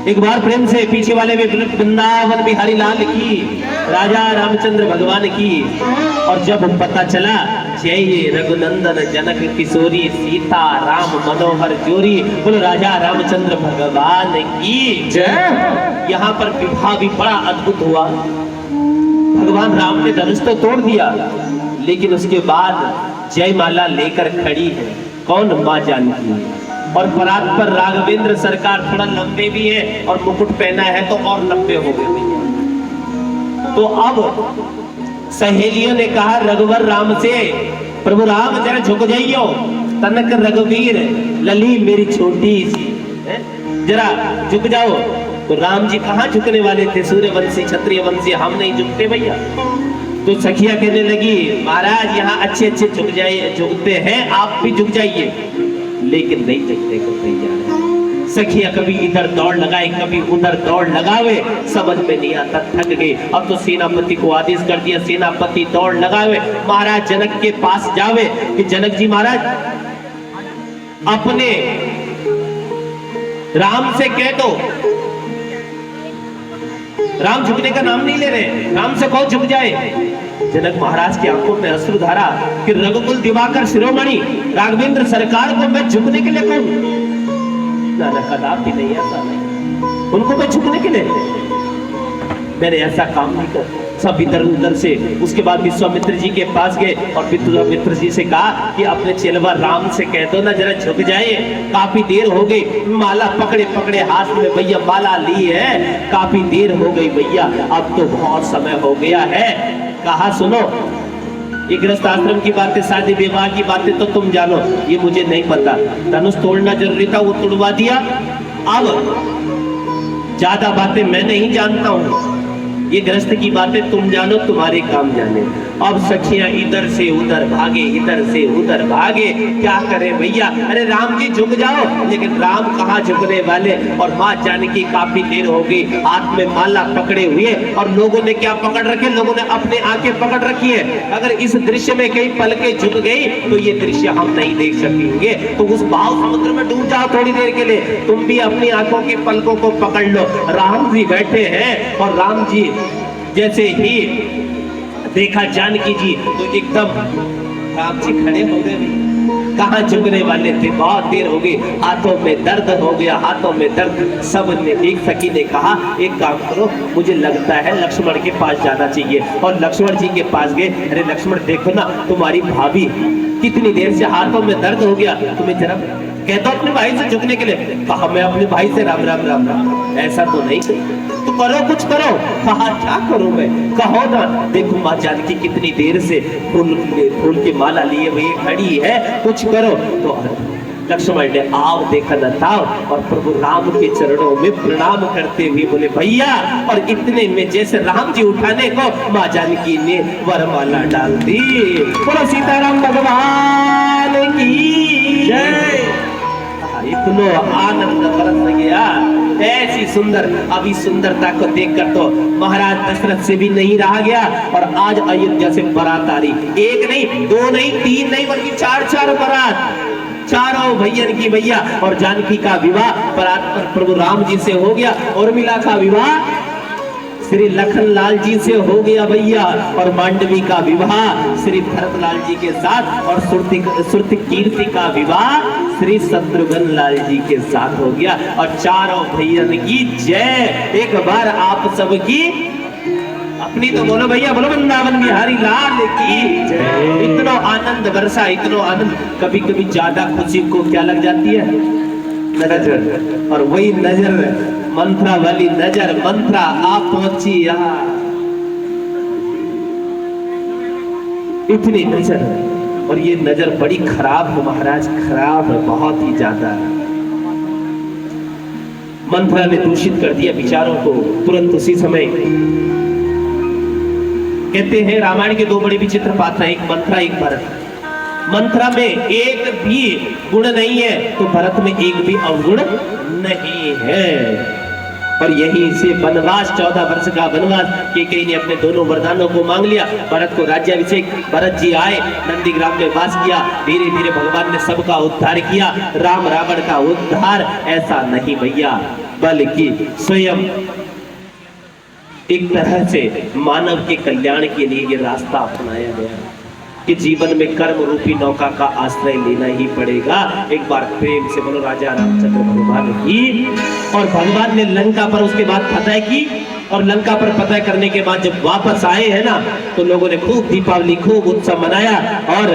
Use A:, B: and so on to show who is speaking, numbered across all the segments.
A: एक बार प्रेम से पीछे वाले में वृंदावन बिहारी लाल की, राजा रामचंद्र भगवान की। और जब पता चला जय रघुनंदन जनक किशोरी, सीता राम मनोहर जोरी, बोलो राजा रामचंद्र भगवान की जय। यहाँ पर विवाह भी बड़ा अद्भुत हुआ। भगवान राम ने धनुष तो तोड़ दिया, लेकिन उसके बाद जयमाला लेकर खड़ी है कौन? माँ जानकी। और बरात पर राघवेंद्र सरकार थोड़ा लंबे भी है और मुकुट पहना है तो और लंबे हो गए। तो अब सहेलियों ने कहा रघुवर राम से, प्रभु राम जरा झुक जाइयो, तनक रघुवीर लली मेरी छोटी सी, जरा झुक जाओ। तो राम जी कहाँ झुकने वाले थे? सूर्यवंशी क्षत्रिय वंशी, हम नहीं झुकते भैया। तो सखिया कहने लगी महाराज यहाँ अच्छे अच्छे झुकते हैं, आप भी झुक जाइए। लेकिन नहीं झुकने को तैयार। सखिया कभी इधर दौड़ लगाए कभी उधर दौड़ लगावे, समझ में नहीं आता, थक गए। अब तो सेनापति को आदेश कर दिया, सेनापति दौड़ लगावे, महाराज जनक के पास जावे कि जनक जी महाराज अपने राम से कह दो, राम झुकने का नाम नहीं ले रहे, राम से कहो झुक जाए। जनक महाराज की आंखों में अश्रुधारा कि रघुकुल दिवाकर शिरोमणि राघवेंद्र सरकार को मैं झुकने के लिए कहूं? नाना कदापि नहीं, ऐसा नहीं। उनको मैं झुकने के लिए, मैंने ऐसा काम नहीं कर। सब इधर उधर से उसके बाद विश्वामित्र जी के पास गए और विश्वामित्र जी से कहा कि अपने चेलवा राम से कह दो ना जरा झुक जाए, काफी देर हो गई। माला पकड़े पकड़े हाथ में भैया माला ली है, काफी देर हो गई भैया, अब तो बहुत समय हो गया है। कहा सुनो, ये गृहस्थ आश्रम की बातें, शादी विवाह की बातें तो तुम जानो, ये मुझे नहीं पता। धनुष तोड़ना जरूरी था, वो तोड़वा दिया। अब ज्यादा बातें मैं नहीं जानता हूँ, ये गृहस्थ की बातें तुम जानो, तुम्हारे काम जाने। अब सखियां इधर से उधर भागे, इधर से उधर भागे, क्या करे भैया? अरे राम जी झुक जाओ, लेकिन राम कहाँ झुकने वाले। और माँ जानकी काफी देर हो गई, हाथ में माला पकड़े हुए, और लोगों ने क्या पकड़ रखे? लोगों ने अपने आंखें पकड़ रखी है। अगर इस दृश्य में कहीं पलकें झुक गई तो ये दृश्य हम नहीं देख सकेंगे। तो उस भाव समुद्र में डूब जाओ थोड़ी देर के लिए, तुम भी अपनी आंखों की पलकों को पकड़ लो। राम जी बैठे हैं और राम जी जैसे ही देखा जानकी जी तो एकदम राम जी खड़े हो गए। कहाँ झुकने वाले थे, बहुत देर हो गई, हाथों में दर्द हो गया, हाथों में दर्द। सब ने, एक सखी ने कहा एक काम करो, मुझे लगता है लक्ष्मण के पास जाना चाहिए। और लक्ष्मण जी के पास गए। अरे लक्ष्मण देखो ना, तुम्हारी भाभी कितनी देर से हाथों में दर्द हो गया, तुम्हें जरा कह दो अपने भाई से झुकने के लिए। कहा मैं अपने भाई से राम राम राम राम, ऐसा तो नहीं, तो करो कुछ करो। कहा क्या करूं मैं? कहो ना, देखो माँ जानकी कितनी देर से फूल की माला लिए हुए खड़ी है, कुछ करो। तो लक्ष्मण ने आओ देखा न था और प्रभु राम के चरणों में प्रणाम करते हुए बोले भैया। और इतने में जैसे राम जी उठाने को माँ जानकी ने वरमाला डाल दी। बोलो सीताराम भगवान की जय। इतना आनंद बरस गया, ऐसी सुंदर, अभी सुंदरता को देखकर तो महाराज दशरथ से भी नहीं रहा गया। और आज अयोध्या से बारात आ रही, एक नहीं, दो नहीं, तीन नहीं, बल्कि चार चार बारात, चारों भैयन की भैया। और जानकी का विवाह बारात पर प्रभु राम जी से हो गया। उर्मिला का विवाह श्री लखन लाल जी से हो गया भैया। और मांडवी का विवाह श्री भरत लाल जी के साथ। और सुरति कीर्ति का विवाह श्री शत्रुघ्न लाल जी के साथ हो गया। और चारों भैयन की जय। एक बार आप सबकी अपनी तो बोलो भैया, बोलो वृंदावन बिहारी लाल की जय। इतना आनंद बरसा, इतना आनंद। कभी कभी ज्यादा खुशी को क्या लग जाती है? नजर। और वही नजर, मंत्रा वाली नजर, मंत्रा आप पहुंची यहाँ, इतनी नजर। और ये नजर बड़ी खराब है महाराज, खराब है, बहुत ही ज्यादा। मंत्रा ने दूषित कर दिया विचारों को तुरंत उसी समय। कहते हैं रामायण के दो बड़े विचित्र पात्र हैं, एक मंत्रा एक भरत। मंत्रा में एक भी गुण नहीं है तो भरत में एक भी अवगुण नहीं है। और यहीं से वनवास, 14 वर्ष का वनवास, कैकेयी ने अपने दोनों वरदानों को मांग लिया। भरत को राज्याभिषेक, भरत जी आए, नंदीग्राम में वास किया। धीरे धीरे भगवान ने सबका उद्धार किया, राम रावण का उद्धार। ऐसा नहीं भैया, बल्कि स्वयं एक तरह से मानव के कल्याण के लिए ये रास्ता अपनाया गया कि जीवन में कर्म रूपी नौका का आश्रय लेना ही पड़ेगा। एक बार प्रेम से बोलो राजा रामचंद्र भगवान की। और भगवान ने लंका पर उसके बाद फतह की, और लंका पर फतह करने के बाद जब वापस आए हैं ना, तो लोगों ने खूब दीपावली, खूब उत्सव मनाया। और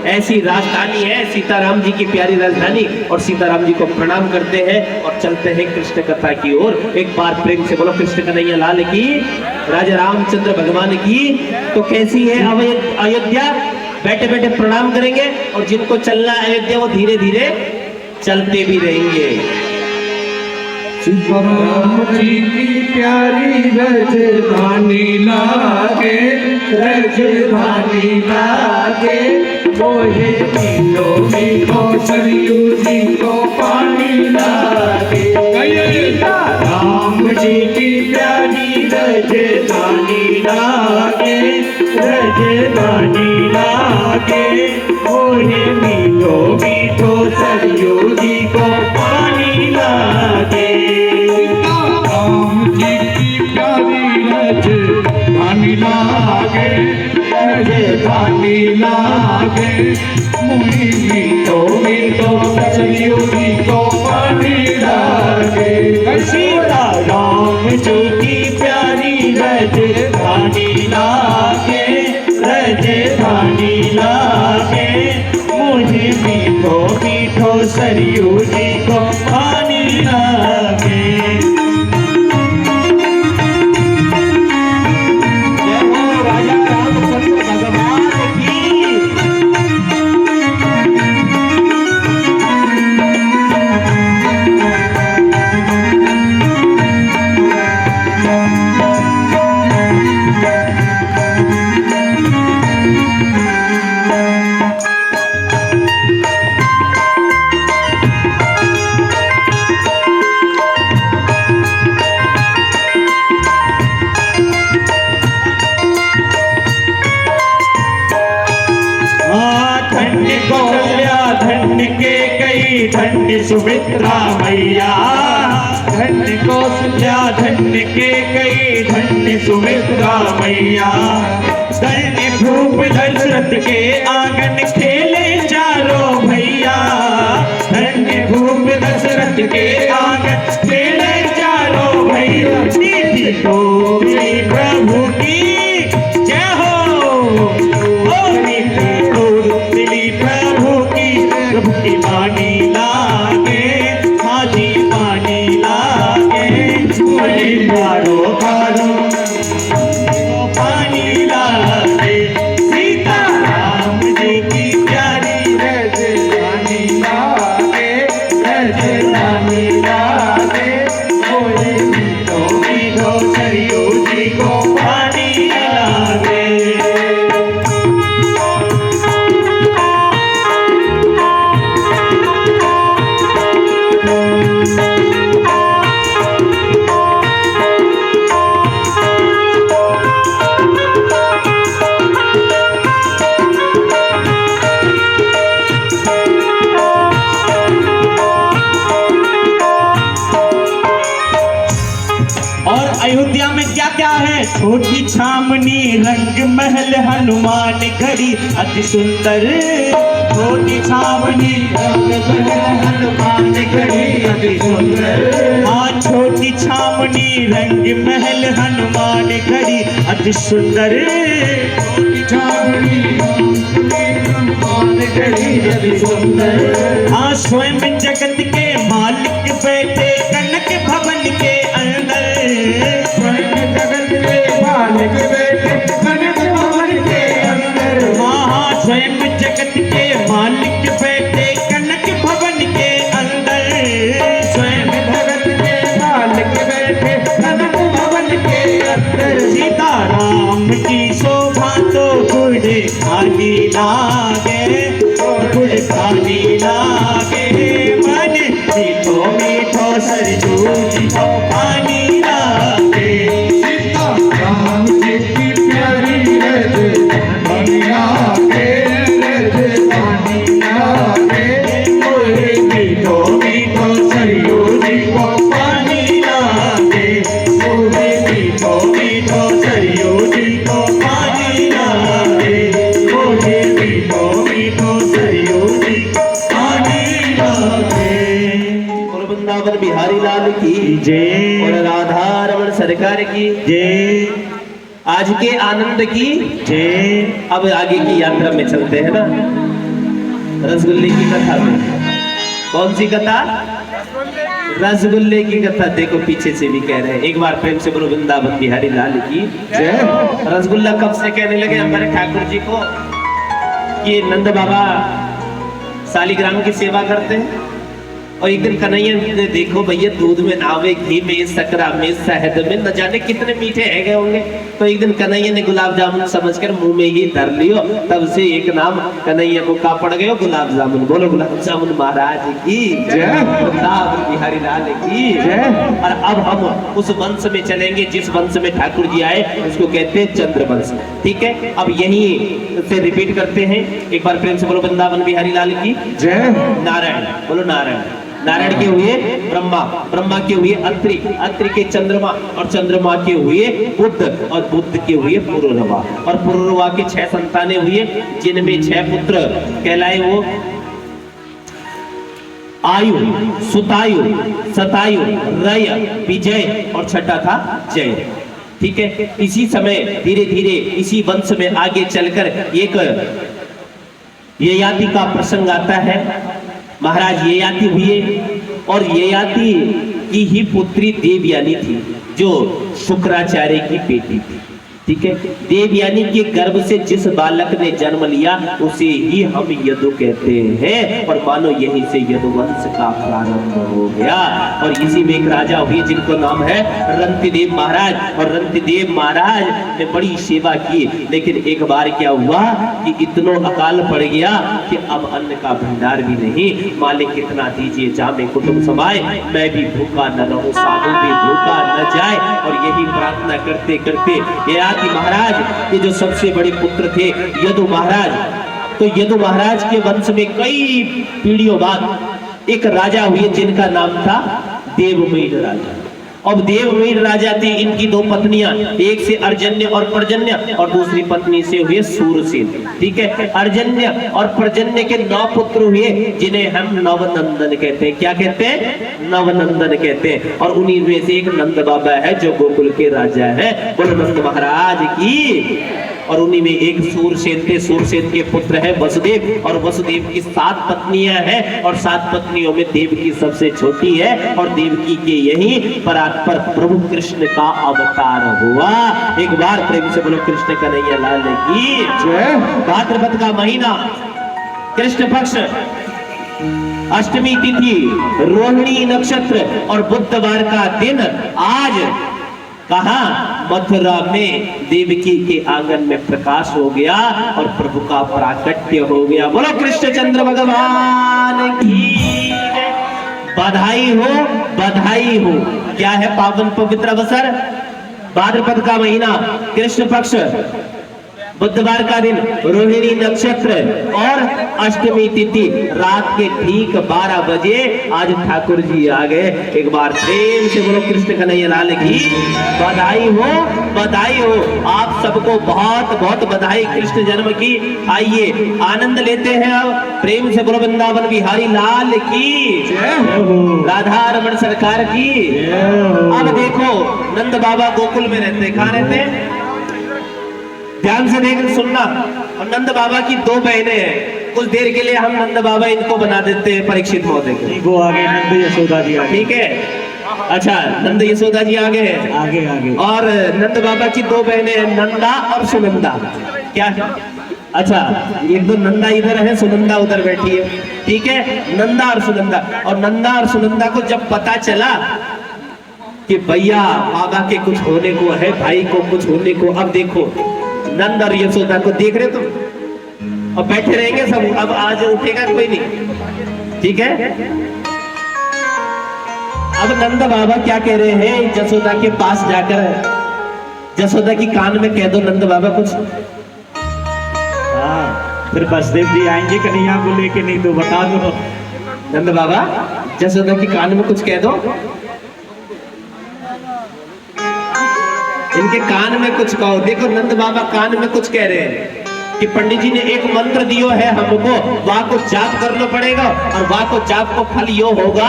A: ऐसी राजधानी है सीताराम जी की प्यारी राजधानी, और सीताराम जी को प्रणाम करते हैं और चलते हैं कृष्ण कथा की ओर। एक बार प्रेम से बोलो कृष्ण कन्हैया लाल की, राजा रामचंद्र भगवान की। तो कैसी है अयोध्या? बैठे बैठे प्रणाम करेंगे, और जिनको चलना अयोध्या वो धीरे धीरे चलते भी रहेंगे।
B: सीताराम जी की प्यारी राजधानी लागे, राजधानी लागे, मोहे मीठो मीठो सरयू जी को पानी लागे। सीताराम जी की प्यारी राजधानी लागे, राजधानी लागे, मोहे मीठो मीठो सरयू जी को पानी लागे। राजधानी लागे, राजधानी लागे, मुझे मीठो मीठो सरयू जी को पानी लागे। सीताराम जी की प्यारी राजधानी लागे, राजधानी लागे, मुझे मीठो मीठो सरयू जी को पानी लागे। धन्य सुमित्रा मैया, धन्य कौशल्या, धन्य के कई, धन्य सुमित्रा मैया। धन्य भूप दशरथ के आंगन खेले चारों भैया, धन्य भूप दशरथ के आंगन खेले चारों भैया। नीति को प्रभु की जय हो, ओ नीति को मिली प्रभु की, प्रभु की वाणी लागे, हाजी वाणी लागे, बोले मारो मारो पानी लागे। सीताराम जी की प्यारी राजधानी लागे, राजधानी लागे, बोले मीठो मीठो सरयू जी को पानी लागे। अयोध्या में क्या क्या है? छोटी छावनी, रंग महल, हनुमान गढ़ी अति सुंदर। छोटी छावनी, रंग महल, हनुमान गढ़ी अति सुंदर। हाँ, छोटी छावनी, रंग महल, हनुमान गढ़ी अति सुंदर। छोटी छावनी, हनुमान गढ़ी अति सुंदर। हाँ, स्वयं जगत के मालिक बैठे कनक भवन के अंदर। स्वयं जगत के मालिक बैठे कनक भवन के अंदर। हाँ, स्वयं जगत के मालिक बैठे कनक भवन के अंदर। स्वयं जगत के मालिक बैठे कनक भवन के अंदर। सीताराम की शोभा तो गुड़ खानी लागे, गुड़ खानी लागे, मन मीठो मीठो सरयू जी को पानी लागे। सीताराम जी की प्यारी राजधानी लागे, राजधानी लागे, मीठो मीठो सरयू जी को पानी लागे। जय।
A: और राधा रमण सरकार की
B: जय।
A: आज के आनंद की
B: जय।
A: अब आगे की यात्रा में चलते हैं ना, रसगुल्ले की कथा में। कौन सी कथा? रसगुल्ले की कथा। देखो पीछे से भी कह रहे हैं, एक बार प्रेम से बोलो वृंदावन बिहारी लाल की जय। रसगुल्ला कब से कहने लगे हमारे ठाकुर जी को कि नंद बाबा सालिग्राम की सेवा करते हैं। और एक दिन कन्हैया ने देखो भैया दूध में नावे, घी में, सकरा में, शहद में, न जाने कितने मीठे है गए होंगे। तो एक दिन कन्हैया ने गुलाब जामुन समझकर मुंह में ही धर लियो। तब से एक नाम कन्हैया को का पड़ गयो, गुलाब जामुन। बोलो गुलाब जामुन महाराज की जय, वृंदावन बिहारी लाल की जय। और अब हम उस वंश में चलेंगे जिस वंश में ठाकुर जी आए, उसको कहते हैं चंद्रवंश। ठीक है, अब यही से रिपीट करते हैं एक बार प्रेम से बोलो वृंदावन बिहारी लाल की जय। नारायण बोलो नारायण। नारायण के हुए ब्रह्मा, ब्रह्मा के हुए अत्रि, अत्रि के चंद्रमा, और चंद्रमा के हुए बुद्ध, और बुद्ध के हुए पुरुरवा, और पुरुरवा के 6 संतानें हुए जिनमें 6 पुत्र कहलाए वो आयु, सुतायु, सतायु, रय, विजय, और छठा था जय। ठीक है, इसी समय धीरे धीरे इसी वंश में आगे चलकर एक ययाति का प्रसंग आता है। महाराज ययाति हुए, और ययाति की ही पुत्री देवयानी थी जो शुक्राचार्य की बेटी थी। ठीक है, देवयानी के गर्भ से जिस बालक ने जन्म लिया उसे ही हम यदु कहते हैं, और मानो यहीं से यदुवंश का प्रारंभ हो गया। और इसी में एक राजा हुए जिनको नाम है रंतिदेव महाराज। और रंतिदेव महाराज ने बड़ी सेवा की, लेकिन एक बार क्या हुआ कि इतना अकाल पड़ गया कि अब अन्न का भंडार भी नहीं। मालिक कितना दीजिए जामे कुटुंब समाए, मैं भी भूखा न रहूं, साधु भी भूखा न जाए। और यही प्रार्थना करते करते ययाति महाराज, ये जो सबसे बड़े पुत्र थे यदु महाराज, तो यदु महाराज के वंश में कई पीढ़ियों बाद एक राजा हुए जिनका नाम था देवमीर राजा। अब देवमीर राजा थे, इनकी 2 पत्नियां, एक से अर्जन्य और पर्जन्य, और दूसरी पत्नी से हुए सूरसेन। ठीक है, अर्जन्य और पर्जन्य के 9 पुत्र हुए जिन्हें हम नवनंदन कहते हैं। क्या कहते हैं? नवनंदन कहते हैं। और उन्हीं में से एक नंद बाबा है जो गोकुल के राजा है। बोलो नंद महाराज की। और उन्हीं में एक सूरसेन थे, सूरसेन के पुत्र है वसुदेव, और वसुदेव की 7 पत्नियां हैं, और 7 पत्नियों में देवकी सबसे छोटी है। और देवकी के यही पर प्रभु कृष्ण का अवतार हुआ। एक बार प्रेम से बोलो कृष्ण कन्हैया लाल की जय। भाद्रपद का महीना, कृष्ण पक्ष, अष्टमी तिथि, रोहिणी नक्षत्र, और बुधवार का दिन। आज कहा मथुरा में देवकी के आंगन में प्रकाश हो गया और प्रभु का प्राकट्य हो गया। बोलो कृष्णचंद्र भगवान की बधाई हो, बधाई हो। क्या है पावन पवित्र अवसर? भाद्रपद का महीना, कृष्ण पक्ष, बुधवार का दिन, रोहिणी नक्षत्र और अष्टमी तिथि, रात के ठीक 12 बजे आज ठाकुर जी आ गए। एक बार प्रेम से बोलो कृष्ण कन्हैया लाल की बधाई हो, बधाई हो। आप सबको बहुत बहुत बधाई कृष्ण जन्म की। आइए आनंद लेते हैं। अब प्रेम से बोलो वृंदावन बिहारी लाल की जय, राधा रमण सरकार की। अब देखो नंद बाबा गोकुल में रहते, कहाँ रहते? ध्यान से देख सुनना। और नंद बाबा की 2 बहनें हैं। कुछ देर के लिए हम नंद बाबा इनको बना देते हैं परीक्षित महोदय को।
B: वो आगे नंद यशोदा जी आगे। ठीक
A: है, अच्छा नंद यशोदा जी आगे हैं,
B: आगे आगे।
A: और नंद बाबा की 2 बहनें हैं, नंदा और सुनंदा। क्या? अच्छा, एक 2 नंदा इधर है, सुनंदा उधर बैठी है। ठीक है, नंदा और सुनंदा। और नंदा और सुनंदा को जब पता चला कि भैया बाबा के कुछ होने को है, भाई को कुछ होने को, अब देखो नंद और यशोदा को देख रहे तुम, और बैठे रहेंगे सब। अब आज उठेगा कोई नहीं। ठीक है, अब नंद बाबा क्या कह रहे हैं? यशोदा के पास जाकर यशोदा की कान में कह दो नंद बाबा कुछ।
B: हाँ, फिर बसदेव जी आएंगे कन्हैया को लेके, नहीं तो बता दो।
A: नंद बाबा यशोदा की कान में कुछ कह दो, इनके कान में कुछ कहो। देखो नंद बाबा कान में कुछ कह रहे हैं कि पंडित जी ने एक मंत्र दियो है हमको, वाह को जाप करना पड़ेगा, और वाह को जाप को फल यो होगा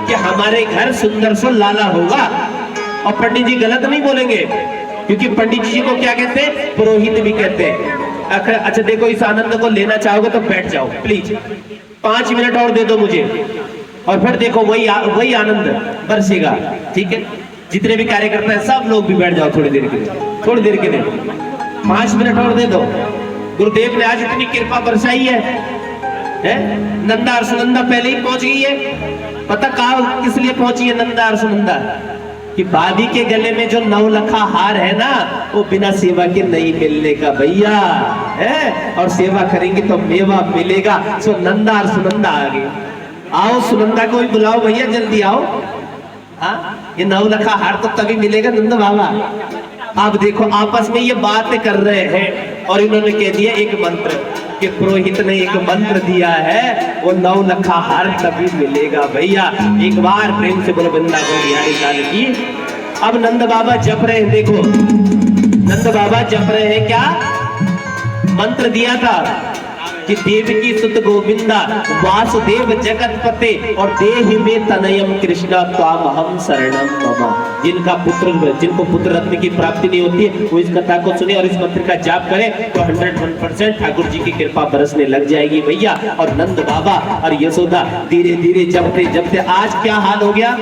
A: कि हमारे घर सुंदर सा लाला होगा। और पंडित जी गलत नहीं बोलेंगे, क्योंकि पंडित जी को क्या कहते हैं, पुरोहित भी कहते हैं। अच्छा देखो, इस आनंद को लेना चाहोगे तो बैठ जाओ प्लीज, 5 मिनट और दे दो मुझे, और फिर देखो वही आनंद बरसेगा। ठीक है, जितने भी कार्यकर्ता हैं सब लोग भी बैठ जाओ थोड़ी देर के लिए, थोड़ी देर के लिए 5 मिनट और दे दो। गुरुदेव ने आज इतनी कृपा बरसाई है? नंदा और सुनंदा पहले ही पहुंच गई है। पता कहा किस लिए पहुंची है नंदा और सुनंदा? कि भाभी के गले में जो 9 लखा हार है ना, वो बिना सेवा के नहीं मिलने का भैया है, और सेवा करेंगे तो मेवा मिलेगा। सो नंदा और सुनंदा आ गए। आओ सुनंदा को भी बुलाओ भैया, जल्दी आओ। हाँ, ये 9 लखा हार तो तभी मिलेगा नंदा बाबा। अब देखो आपस में ये बात कर रहे हैं, और इन्होंने कह दिया एक मंत्र, कि पुरोहित ने एक मंत्र दिया है, वो 9 लखा हार तभी मिलेगा भैया। एक बार प्रेम से बोलो वृंदावन बिहारी लाल की। अब नंद बाबा जप रहे हैं, देखो नंद बाबा जप रहे हैं, क्या मंत्र दिया था कि देवकी सुत गोविंदा वासुदेव जगतपते और देहि में तनयम कृष्णा त्वामहं शरणम मम। जिनको पुत्र रत्न की प्राप्ति नहीं होती है, वो इस कथा को सुने और इस मंत्र का जाप करें तो 101% ठाकुर जी की कृपा बरसने लग जाएगी भैया। और नंद बाबा और यशोदा धीरे धीरे जपते जपते आज क्या हाल हो गया,